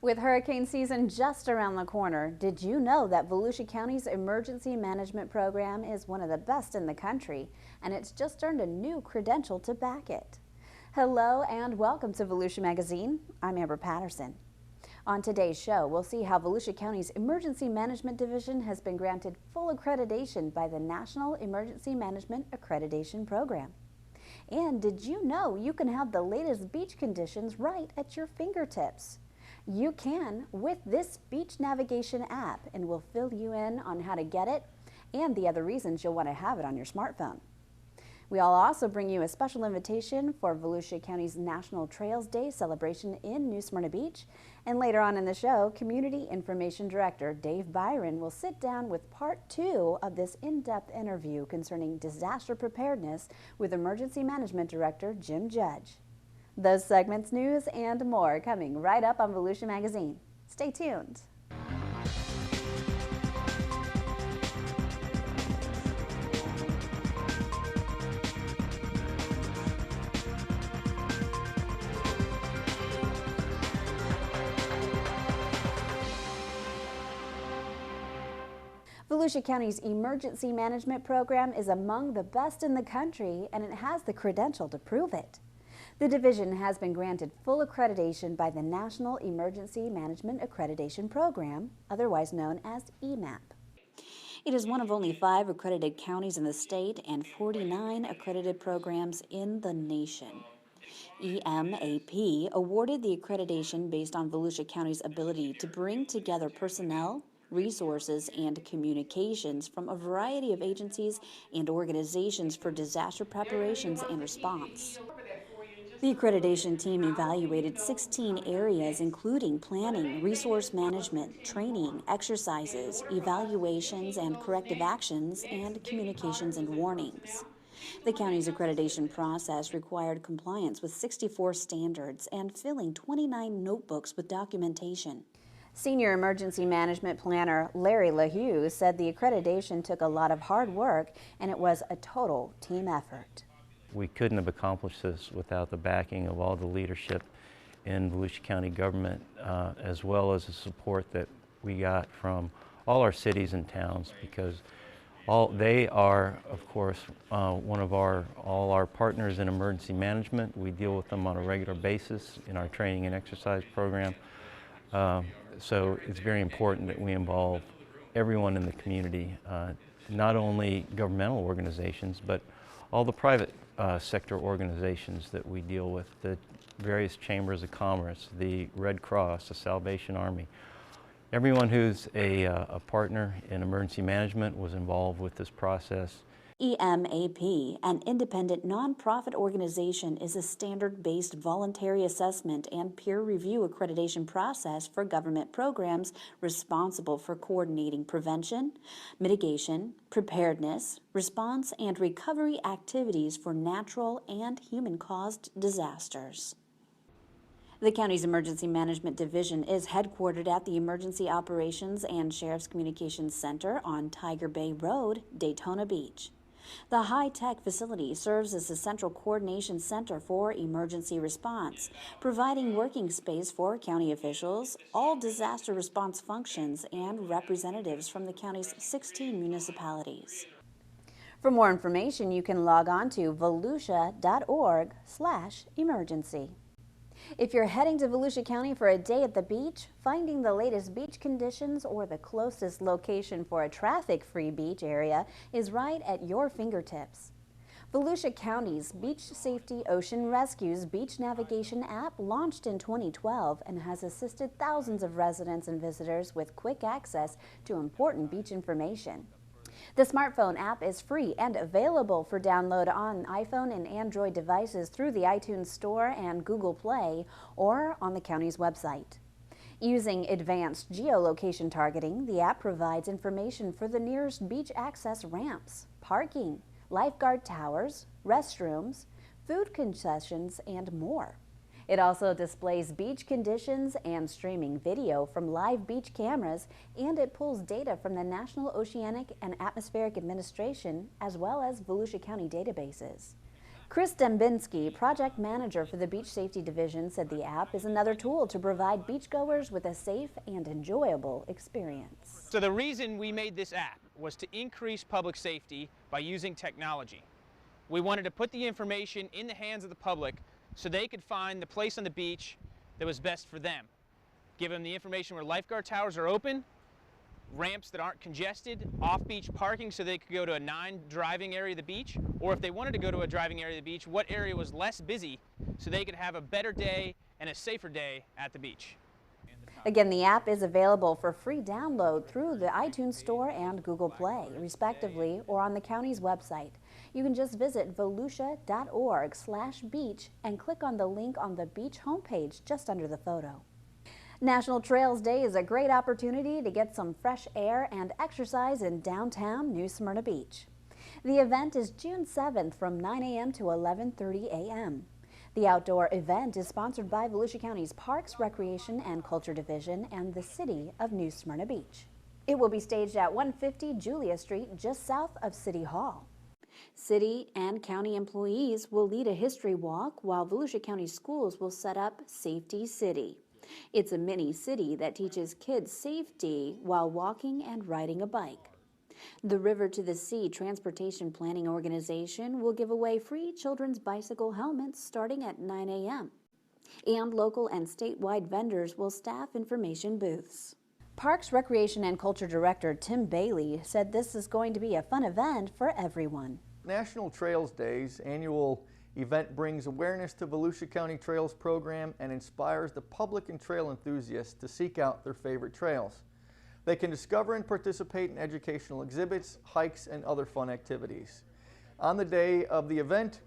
With hurricane season just around the corner, did you know that Volusia County's emergency management program is one of the best in the country, and it's just earned a new credential to back it? Hello and welcome to Volusia Magazine. I'm Amber Patterson. On today's show, we'll see how Volusia County's Emergency Management Division has been granted full accreditation by the National Emergency Management Accreditation Program. And did you know you can have the latest beach conditions right at your fingertips? You can with this beach navigation app, and we'll fill you in on how to get it and the other reasons you'll want to have it on your smartphone. We'll also bring you a special invitation for Volusia County's National Trails Day celebration in New Smyrna Beach. And later on in the show, Community Information Director Dave Byron will sit down with part 2 of this in-depth interview concerning disaster preparedness with Emergency Management Director Jim Judge. Those segments, news, and more coming right up on Volusia Magazine. Stay tuned. Volusia County's Emergency Management Program is among the best in the country, and it has the credential to prove it. The division has been granted full accreditation by the National Emergency Management Accreditation Program, otherwise known as EMAP. It is one of only 5 accredited counties in the state and 49 accredited programs in the nation. EMAP awarded the accreditation based on Volusia County's ability to bring together personnel, resources, and communications from a variety of agencies and organizations for disaster preparations and response. The accreditation team evaluated 16 areas including planning, resource management, training, exercises, evaluations and corrective actions, and communications and warnings. The county's accreditation process required compliance with 64 standards and filling 29 notebooks with documentation. Senior Emergency Management Planner Larry LaHue said the accreditation took a lot of hard work and it was a total team effort. We couldn't have accomplished this without the backing of all the leadership in Volusia County government, as well as the support that we got from all our cities and towns, because they are, of course, all our partners in emergency management. We deal with them on a regular basis in our training and exercise program. So it's very important that we involve everyone in the community, not only governmental organizations, but all the private sector organizations that we deal with, the various chambers of commerce, the Red Cross, the Salvation Army. Everyone who's a partner in emergency management was involved with this process. EMAP, an independent nonprofit organization, is a standard-based voluntary assessment and peer review accreditation process for government programs responsible for coordinating prevention, mitigation, preparedness, response, and recovery activities for natural and human-caused disasters. The county's Emergency Management Division is headquartered at the Emergency Operations and Sheriff's Communications Center on Tiger Bay Road, Daytona Beach. The high-tech facility serves as a central coordination center for emergency response, providing working space for county officials, all disaster response functions, and representatives from the county's 16 municipalities. For more information, you can log on to volusia.org/emergency. If you're heading to Volusia County for a day at the beach, finding the latest beach conditions or the closest location for a traffic-free beach area is right at your fingertips. Volusia County's Beach Safety Ocean Rescue's Beach Navigation app launched in 2012 and has assisted thousands of residents and visitors with quick access to important beach information. The smartphone app is free and available for download on iPhone and Android devices through the iTunes Store and Google Play or on the county's website. Using advanced geolocation targeting, the app provides information for the nearest beach access ramps, parking, lifeguard towers, restrooms, food concessions, and more. It also displays beach conditions and streaming video from live beach cameras, and it pulls data from the National Oceanic and Atmospheric Administration as well as Volusia County databases. Chris Dembinski, project manager for the Beach Safety Division, said the app is another tool to provide beachgoers with a safe and enjoyable experience. So the reason we made this app was to increase public safety by using technology. We wanted to put the information in the hands of the public so they could find the place on the beach that was best for them. Give them the information where lifeguard towers are open, ramps that aren't congested, off-beach parking so they could go to a non-driving area of the beach, or if they wanted to go to a driving area of the beach, what area was less busy so they could have a better day and a safer day at the beach. Again, the app is available for free download through the iTunes Store and Google Play, respectively, or on the county's website. You can just visit volusia.org/beach and click on the link on the beach homepage just under the photo. National Trails Day is a great opportunity to get some fresh air and exercise in downtown New Smyrna Beach. The event is June 7th from 9 a.m. to 11:30 a.m. The outdoor event is sponsored by Volusia County's Parks, Recreation, and Culture Division and the City of New Smyrna Beach. It will be staged at 150 Julia Street, just south of City Hall. City and county employees will lead a history walk, while Volusia County Schools will set up Safety City. It's a mini city that teaches kids safety while walking and riding a bike. The River to the Sea Transportation Planning Organization will give away free children's bicycle helmets starting at 9 a.m. And local and statewide vendors will staff information booths. Parks, Recreation, and Culture Director Tim Bailey said this is going to be a fun event for everyone. National Trails Day's annual event brings awareness to Volusia County Trails program and inspires the public and trail enthusiasts to seek out their favorite trails. They can discover and participate in educational exhibits, hikes, and other fun activities. On the day of the event,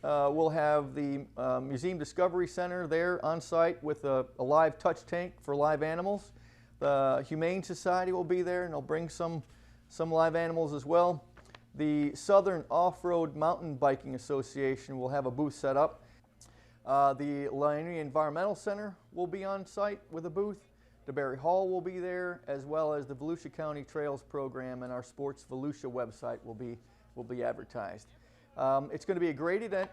we'll have the Museum Discovery Center there on site with a live touch tank for live animals. The Humane Society will be there and they'll bring some live animals as well. The Southern Off-Road Mountain Biking Association will have a booth set up. The Lainey Environmental Center will be on site with a booth. DeBerry Hall will be there, as well as the Volusia County Trails program, and our Sports Volusia website will be advertised. It's going to be a great event.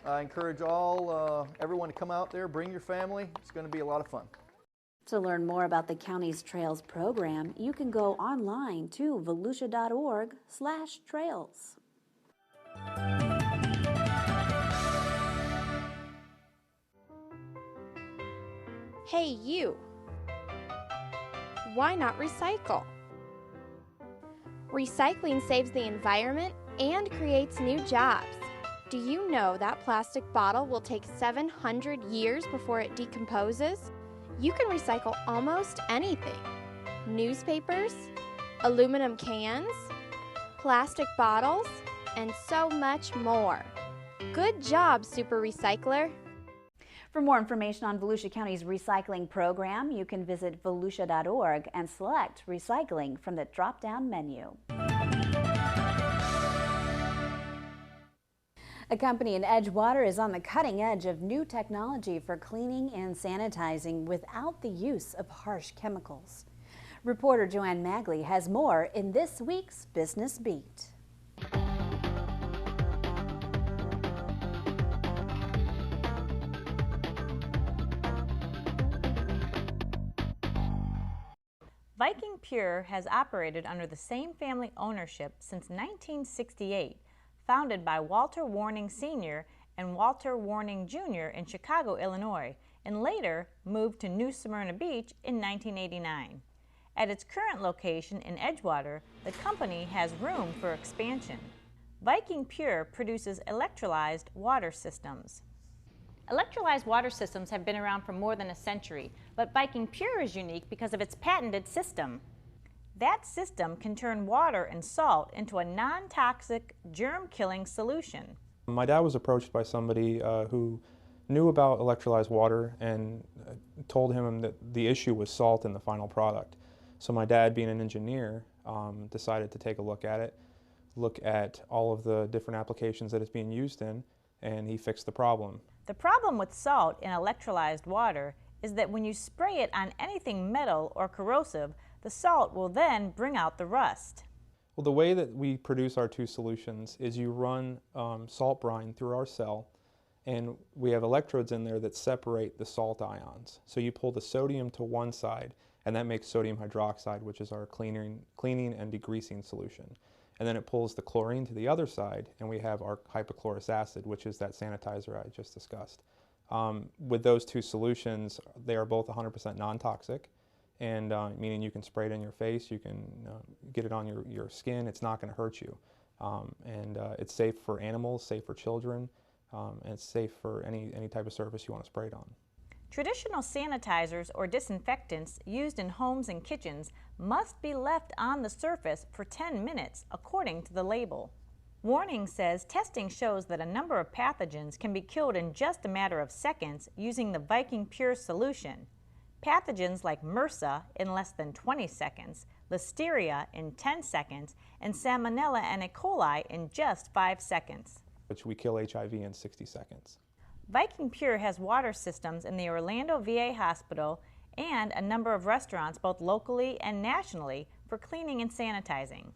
I encourage everyone to come out there, bring your family. It's going to be a lot of fun. To learn more about the county's Trails program, you can go online to volusia.org/trails. Hey, you! Why not recycle? Recycling saves the environment and creates new jobs. Do you know that plastic bottle will take 700 years before it decomposes? You can recycle almost anything. Newspapers, aluminum cans, plastic bottles, and so much more. Good job, Super Recycler! For more information on Volusia County's recycling program, you can visit volusia.org and select Recycling from the drop-down menu. A company in Edgewater is on the cutting edge of new technology for cleaning and sanitizing without the use of harsh chemicals. Reporter Joanne Magley has more in this week's Business Beat. Viking Pure has operated under the same family ownership since 1968, founded by Walter Warning Sr. and Walter Warning Jr. in Chicago, Illinois, and later moved to New Smyrna Beach in 1989. At its current location in Edgewater, the company has room for expansion. Viking Pure produces electrolyzed water systems. Electrolyzed water systems have been around for more than a century, but Viking Pure is unique because of its patented system. That system can turn water and salt into a non-toxic, germ-killing solution. My dad was approached by somebody who knew about electrolyzed water and told him that the issue was salt in the final product. So my dad, being an engineer, decided to take a look at it, look at all of the different applications that it's being used in, and he fixed the problem. The problem with salt in electrolyzed water is that when you spray it on anything metal or corrosive, the salt will then bring out the rust. Well, the way that we produce our two solutions is you run salt brine through our cell, and we have electrodes in there that separate the salt ions. So you pull the sodium to one side, and that makes sodium hydroxide, which is our cleaning and degreasing solution. And then it pulls the chlorine to the other side, and we have our hypochlorous acid, which is that sanitizer I just discussed. With those two solutions, they are both 100% non-toxic, and meaning you can spray it in your face, you can get it on your skin, it's not going to hurt you. It's safe for animals, safe for children, and it's safe for any type of surface you want to spray it on. Traditional sanitizers or disinfectants used in homes and kitchens must be left on the surface for 10 minutes according to the label. Warning says testing shows that a number of pathogens can be killed in just a matter of seconds using the Viking Pure solution. Pathogens like MRSA in less than 20 seconds, Listeria in 10 seconds, and Salmonella and E. coli in just 5 seconds. Which we kill HIV in 60 seconds. Viking Pure has water systems in the Orlando VA Hospital and a number of restaurants both locally and nationally for cleaning and sanitizing.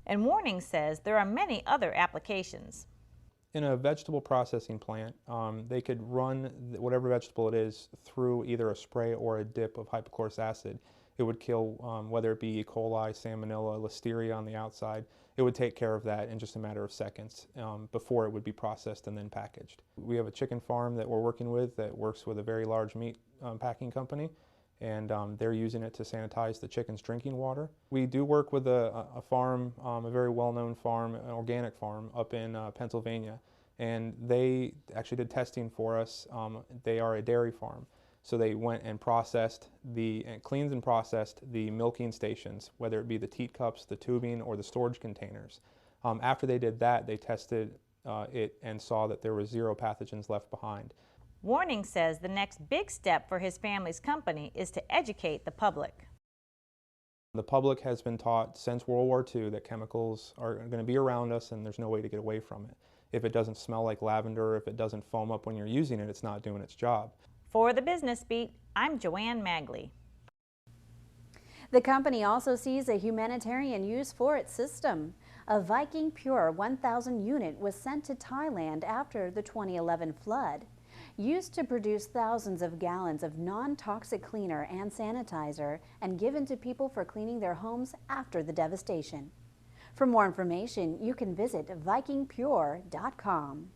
And Warning says there are many other applications. In a vegetable processing plant, they could run whatever vegetable it is through either a spray or a dip of hypochlorous acid. It would kill whether it be E. coli, Salmonella, Listeria on the outside. It would take care of that in just a matter of seconds before it would be processed and then packaged. We have a chicken farm that we're working with that works with a very large meat packing company, and they're using it to sanitize the chicken's drinking water. We do work with a farm, a very well-known farm, an organic farm up in Pennsylvania, and they actually did testing for us. They are a dairy farm. So they went and cleaned and processed the milking stations, whether it be the teat cups, the tubing, or the storage containers. After they did that, they tested it and saw that there were 0 pathogens left behind. Warning says the next big step for his family's company is to educate the public. The public has been taught since World War II that chemicals are going to be around us and there's no way to get away from it. If it doesn't smell like lavender, if it doesn't foam up when you're using it, it's not doing its job. For the Business Beat, I'm Joanne Magley. The company also sees a humanitarian use for its system. A Viking Pure 1,000 unit was sent to Thailand after the 2011 flood. Used to produce thousands of gallons of non-toxic cleaner and sanitizer and given to people for cleaning their homes after the devastation. For more information, you can visit vikingpure.com.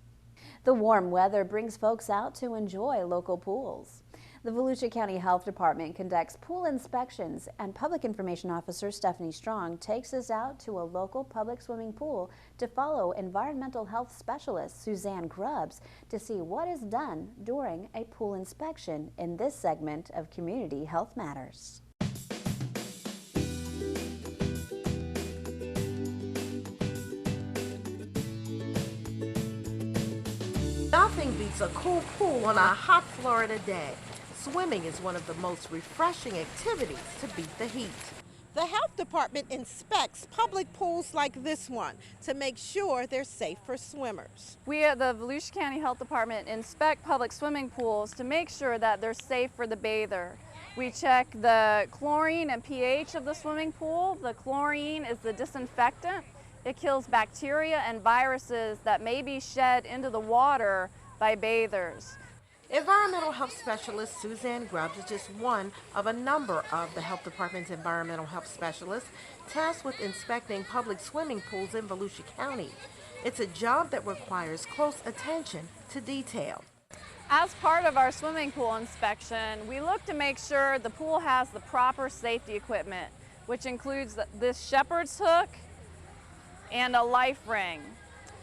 The warm weather brings folks out to enjoy local pools. The Volusia County Health Department conducts pool inspections, and Public Information Officer Stephanie Strong takes us out to a local public swimming pool to follow environmental health specialist Suzanne Grubbs to see what is done during a pool inspection in this segment of Community Health Matters. Nothing beats a cool pool on a hot Florida day. Swimming is one of the most refreshing activities to beat the heat. The health department inspects public pools like this one to make sure they're safe for swimmers. We at the Volusia County Health Department inspect public swimming pools to make sure that they're safe for the bather. We check the chlorine and pH of the swimming pool. The chlorine is the disinfectant. It kills bacteria and viruses that may be shed into the water by bathers. Environmental health specialist Suzanne Grubbs is just one of a number of the health department's environmental health specialists tasked with inspecting public swimming pools in Volusia County. It's a job that requires close attention to detail. As part of our swimming pool inspection, we look to make sure the pool has the proper safety equipment, which includes this shepherd's hook and a life ring.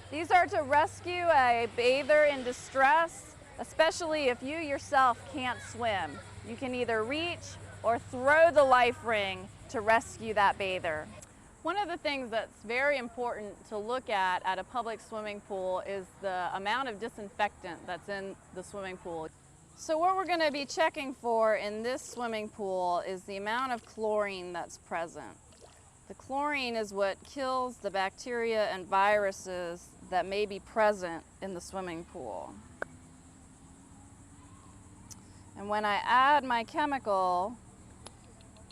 These are to rescue a bather in distress, especially if you yourself can't swim. You can either reach or throw the life ring to rescue that bather. One of the things that's very important to look at a public swimming pool is the amount of disinfectant that's in the swimming pool. So what we're going to be checking for in this swimming pool is the amount of chlorine that's present. The chlorine is what kills the bacteria and viruses that may be present in the swimming pool. And when I add my chemical,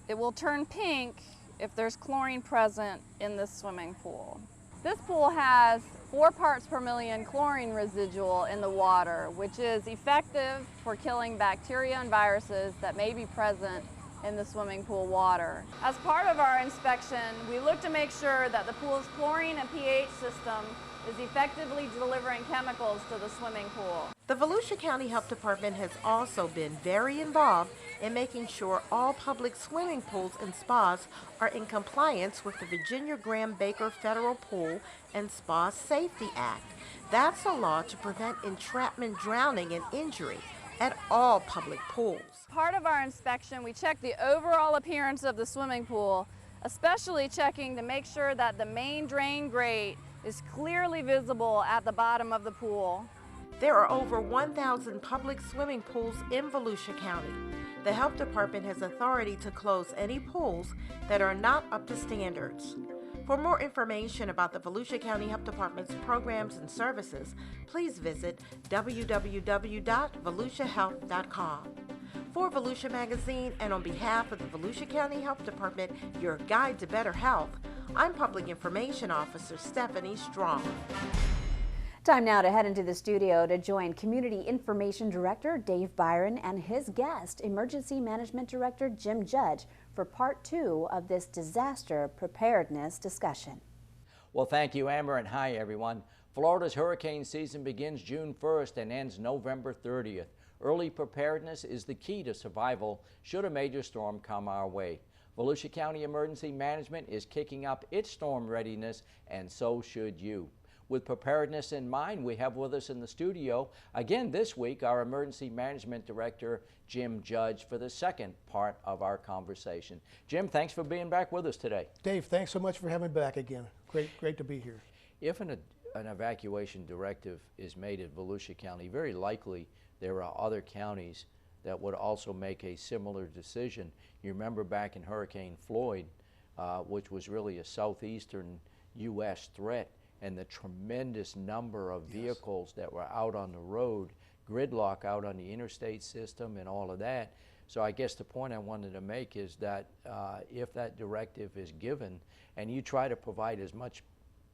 it will turn pink if there's chlorine present in this swimming pool. This pool has 4 parts per million chlorine residual in the water, which is effective for killing bacteria and viruses that may be present in the swimming pool water. As part of our inspection, we look to make sure that the pool's chlorine and pH system is effectively delivering chemicals to the swimming pool. The Volusia County Health Department has also been very involved in making sure all public swimming pools and spas are in compliance with the Virginia Graham Baker Federal Pool and Spa Safety Act. That's a law to prevent entrapment, drowning, and injury at all public pools. Part of our inspection, we check the overall appearance of the swimming pool, especially checking to make sure that the main drain grate is clearly visible at the bottom of the pool. There are over 1,000 public swimming pools in Volusia County. The Health Department has authority to close any pools that are not up to standards. For more information about the Volusia County Health Department's programs and services, please visit www.volusiahealth.com. For Volusia Magazine and on behalf of the Volusia County Health Department, your guide to better health, I'm Public Information Officer Stephanie Strong. Time now to head into the studio to join Community Information Director Dave Byron and his guest, Emergency Management Director Jim Judge, for part 2 of this disaster preparedness discussion. Well, thank you, Amber, and hi, everyone. Florida's hurricane season begins June 1st and ends November 30th. Early preparedness is the key to survival should a major storm come our way. Volusia County Emergency Management is kicking up its storm readiness, and so should you. With preparedness in mind, we have with us in the studio, again this week, our Emergency Management Director, Jim Judge, for the second part of our conversation. Jim, thanks for being back with us today. Dave, thanks so much for having me back again. Great to be here. If an evacuation directive is made at Volusia County, very likely there are other counties that would also make a similar decision. You remember back in Hurricane Floyd, which was really a southeastern U.S. threat, and the tremendous number of vehicles that were out on the road, gridlock out on the interstate system and all of that. So I guess the point I wanted to make is that if that directive is given and you try to provide as much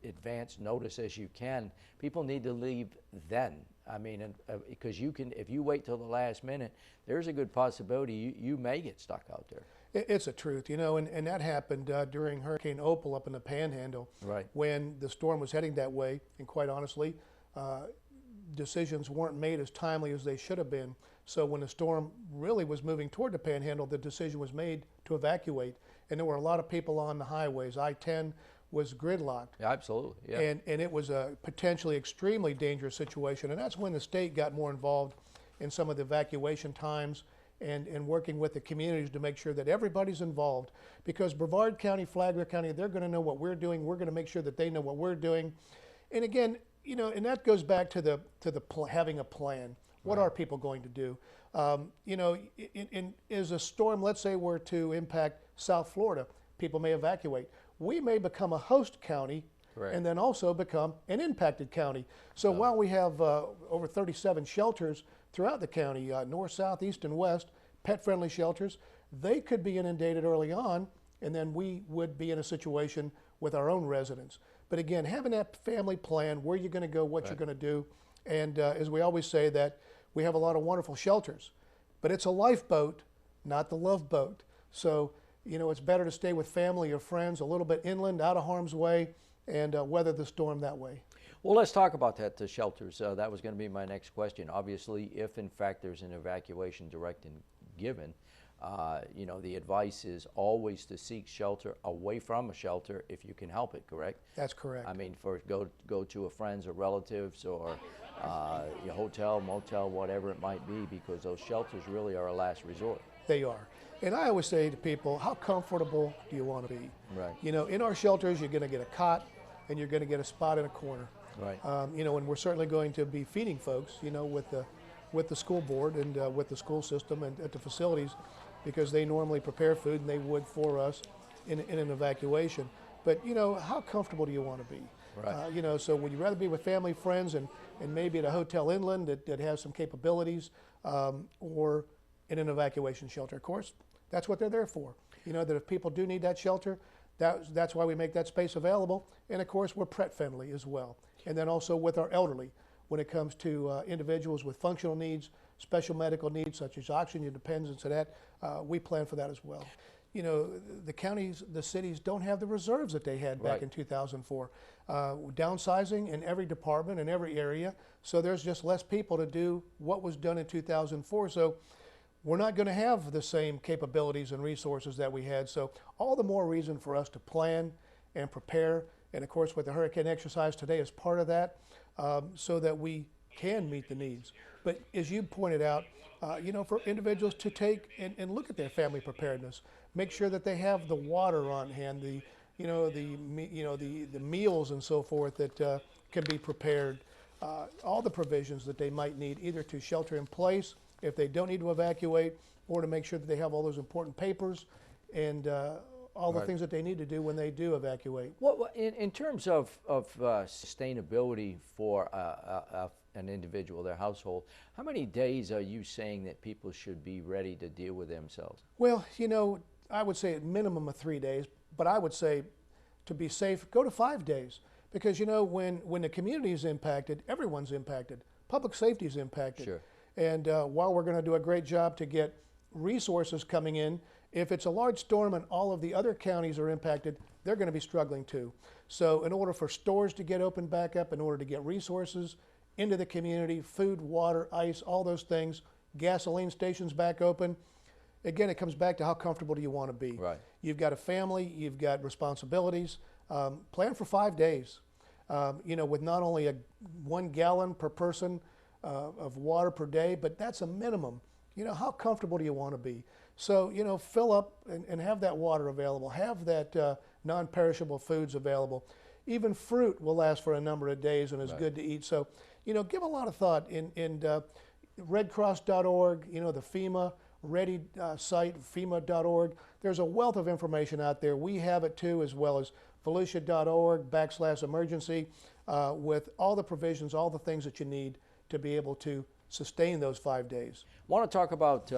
advance notice as you can, people need to leave then. I mean, because you can, if you wait till the last minute, there's a good possibility you may get stuck out there. It's a truth, you know, and that happened during Hurricane Opal up in the Panhandle, right, when the storm was heading that way, and quite honestly, decisions weren't made as timely as they should have been. So when the storm really was moving toward the Panhandle, the decision was made to evacuate, and there were a lot of people on the highways. I-10 was gridlocked. Yeah, absolutely, yeah. And it was a potentially extremely dangerous situation, and that's when the state got more involved in some of the evacuation times and working with the communities to make sure that everybody's involved. Because Brevard County, Flagler County, they're going to know what we're doing. We're going to make sure that they know what we're doing. And again, you know, and that goes back to having a plan. What are people going to do? You know, is a storm, let's say, were to impact South Florida, people may evacuate. We may become a host county, correct, and then also become an impacted county. So while we have over 37 shelters throughout the county, north, south, east, and west, pet-friendly shelters, they could be inundated early on, and then we would be in a situation with our own residents. But again, having that family plan, where you're going to go, what you're going to do, and as we always say, that we have a lot of wonderful shelters, but it's a lifeboat, not the love boat. So, you know, it's better to stay with family or friends a little bit inland, out of harm's way, and weather the storm that way. Well, let's talk about that, the shelters. That was going to be my next question. Obviously, if in fact there's an evacuation directive given, you know, the advice is always to seek shelter away from a shelter if you can help it, correct? That's correct. I mean, go to a friend's or relatives or your hotel, motel, whatever it might be, because those shelters really are a last resort. They are. And I always say to people, how comfortable do you want to be? Right. You know, in our shelters, you're going to get a cot and you're going to get a spot in a corner. Right. You know, and we're certainly going to be feeding folks, you know, with the school board and with the school system and at the facilities, because they normally prepare food and they would for us in an evacuation. But, you know, how comfortable do you want to be? Right. You know, so would you rather be with family, friends, and maybe at a hotel inland that has some capabilities, or in an evacuation shelter? Of course, that's what they're there for. You know, that if people do need that shelter, That's why we make that space available. And of course, we're pet friendly as well. And then also with our elderly, when it comes to individuals with functional needs, special medical needs such as oxygen dependence and that, we plan for that as well. You know, the counties, the cities don't have the reserves that they had back in 2004. Downsizing in every department, in every area, so there's just less people to do what was done in 2004. So we're not going to have the same capabilities and resources that we had. So all the more reason for us to plan and prepare. And of course, with the hurricane exercise today is part of that, so that we can meet the needs. But as you pointed out, you know, for individuals to take and look at their family preparedness, make sure that they have the water on hand, the meals and so forth that can be prepared, all the provisions that they might need either to shelter in place if they don't need to evacuate, or to make sure that they have all those important papers and all the things that they need to do when they do evacuate. In terms of sustainability for an individual, their household, how many days are you saying that people should be ready to deal with themselves? Well, you know, I would say at minimum of 3 days, but I would say to be safe, go to 5 days. Because, you know, when the community is impacted, everyone's impacted. Public safety is impacted. Sure. And while we're going to do a great job to get resources coming in, if it's a large storm and all of the other counties are impacted, they're going to be struggling too. So in order for stores to get open back up, in order to get resources into the community, food, water, ice, all those things, gasoline stations back open, again, it comes back to how comfortable do you want to be. Right. You've got a family, you've got responsibilities. Plan for 5 days, you know, with not only 1 gallon per person of water per day, but that's a minimum. You know, how comfortable do you want to be? So, you know, fill up and have that water available, have that non-perishable foods available. Even fruit will last for a number of days and is good to eat. So, you know, give a lot of thought in redcross.org, you know, the FEMA Ready site, FEMA.org. There's a wealth of information out there. We have it too, as well as Volusia.org/emergency with all the provisions, all the things that you need to be able to sustain those 5 days. I want to talk about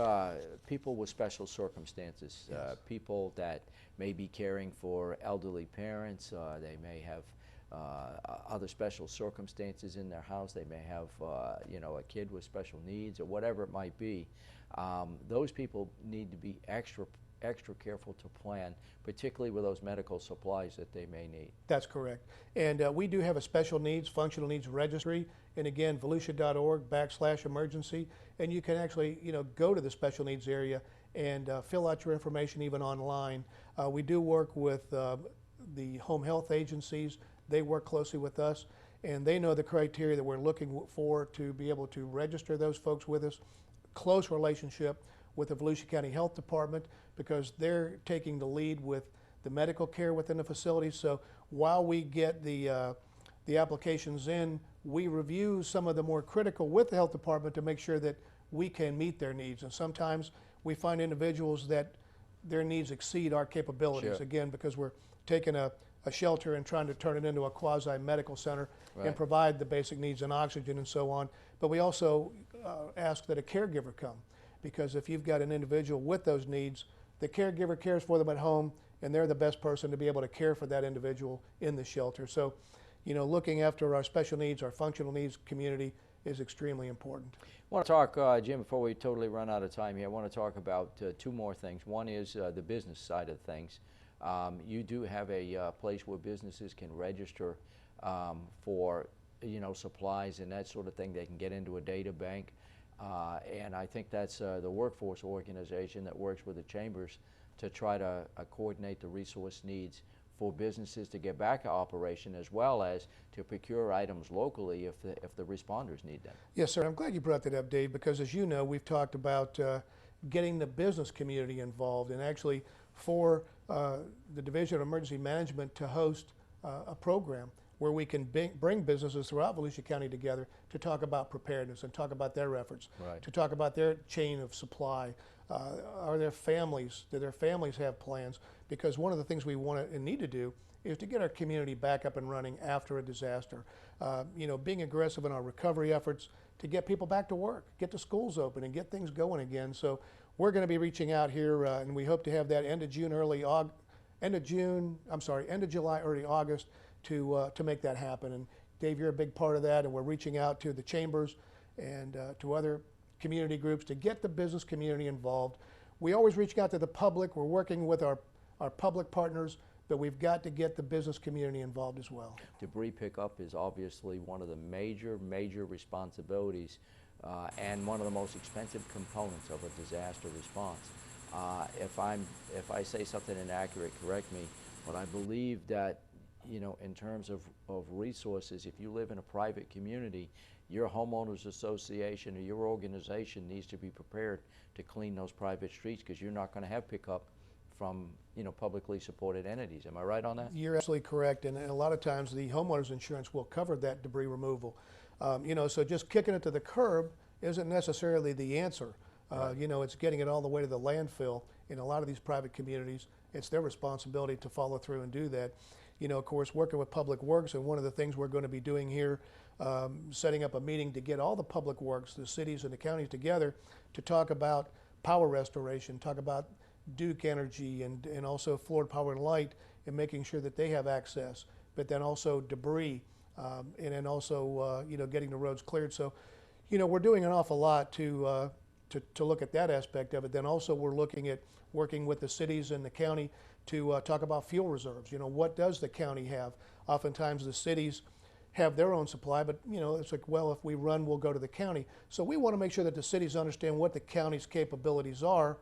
people with special circumstances, people that may be caring for elderly parents. They may have other special circumstances in their house. They may have, you know, a kid with special needs or whatever it might be. Those people need to be extra careful to plan, particularly with those medical supplies that they may need. That's correct. And we do have a special needs, functional needs registry. And again, Volusia.org/emergency. And you can actually, you know, go to the special needs area and fill out your information even online. We do work with the home health agencies. They work closely with us, and they know the criteria that we're looking for to be able to register those folks with us. Close relationship with the Volusia County Health Department, because they're taking the lead with the medical care within the facility. So while we get the applications in, we review some of the more critical with the health department to make sure that we can meet their needs. And sometimes we find individuals that their needs exceed our capabilities, again, because we're taking a shelter and trying to turn it into a quasi-medical center and provide the basic needs and oxygen and so on. But we also ask that a caregiver come, because if you've got an individual with those needs, the caregiver cares for them at home, and they're the best person to be able to care for that individual in the shelter. So, you know, looking after our special needs, our functional needs community is extremely important. I want to talk, Jim, before we totally run out of time here, I want to talk about 2 more things. One is the business side of things. You do have a place where businesses can register for, you know, supplies and that sort of thing. They can get into a data bank. And I think that's the workforce organization that works with the chambers to try to coordinate the resource needs for businesses to get back to operation, as well as to procure items locally if the responders need them. Yes, sir. I'm glad you brought that up, Dave, because as you know, we've talked about getting the business community involved, and actually for the Division of Emergency Management to host a program where we can bring businesses throughout Volusia County together to talk about preparedness and talk about their efforts, to talk about their chain of supply. Do their families have plans? Because one of the things we want and need to do is to get our community back up and running after a disaster. You know, being aggressive in our recovery efforts to get people back to work, get the schools open, and get things going again. So we're going to be reaching out here, and we hope to have that end of June, early end of July, early August to make that happen. And Dave, you're a big part of that, and we're reaching out to the chambers and to other community groups to get the business community involved. We always reach out to the public. We're working with our public partners, but we've got to get the business community involved as well. Debris pickup is obviously one of the major responsibilities and one of the most expensive components of a disaster response. If I say something inaccurate, correct me, but I believe that, you know, in terms of resources, if you live in a private community, your homeowners association or your organization needs to be prepared to clean those private streets, because you're not going to have pickup from, you know, publicly supported entities. Am I right on that? You're absolutely correct, and a lot of times the homeowner's insurance will cover that debris removal. You know, so just kicking it to the curb isn't necessarily the answer. Right. You know, it's getting it all the way to the landfill. In a lot of these private communities, it's their responsibility to follow through and do that. You know, of course, working with Public Works, and one of the things we're going to be doing here, setting up a meeting to get all the public works, the cities and the counties together to talk about power restoration, talk about Duke Energy and also Florida Power and Light, and making sure that they have access, but then also debris, and then also you know, getting the roads cleared. So, you know, we're doing an awful lot to look at that aspect of it. Then also we're looking at working with the cities and the county to talk about fuel reserves. You know, what does the county have? Oftentimes the cities have their own supply, but you know, it's like, well, if we run, we'll go to the county. So we want to make sure that the cities understand what the county's capabilities are,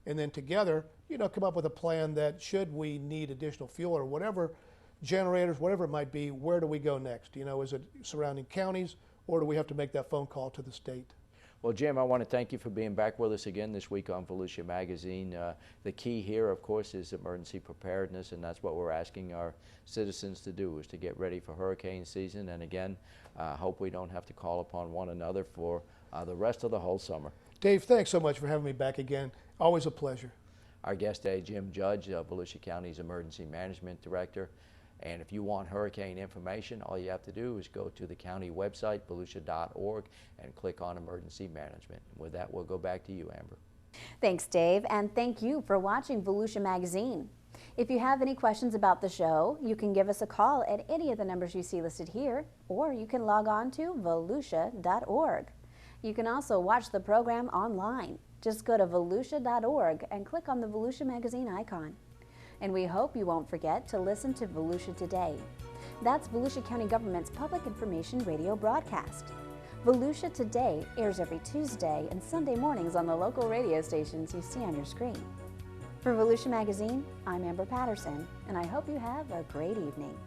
and then together, you know, come up with a plan that should we need additional fuel or whatever, generators, whatever it might be, where do we go next? You know, is it surrounding counties, or do we have to make that phone call to the state? Well, Jim, I want to thank you for being back with us again this week on Volusia Magazine. The key here, of course, is emergency preparedness, and that's what we're asking our citizens to do, is to get ready for hurricane season. And again, hope we don't have to call upon one another for the rest of the whole summer. Dave, thanks so much for having me back again. Always a pleasure. Our guest today, Jim Judge, Volusia County's Emergency Management Director. And if you want hurricane information, all you have to do is go to the county website, volusia.org, and click on Emergency Management. With that, we'll go back to you, Amber. Thanks, Dave, and thank you for watching Volusia Magazine. If you have any questions about the show, you can give us a call at any of the numbers you see listed here, or you can log on to volusia.org. You can also watch the program online. Just go to volusia.org and click on the Volusia Magazine icon. And we hope you won't forget to listen to Volusia Today. That's Volusia County Government's public information radio broadcast. Volusia Today airs every Tuesday and Sunday mornings on the local radio stations you see on your screen. For Volusia Magazine, I'm Amber Patterson, and I hope you have a great evening.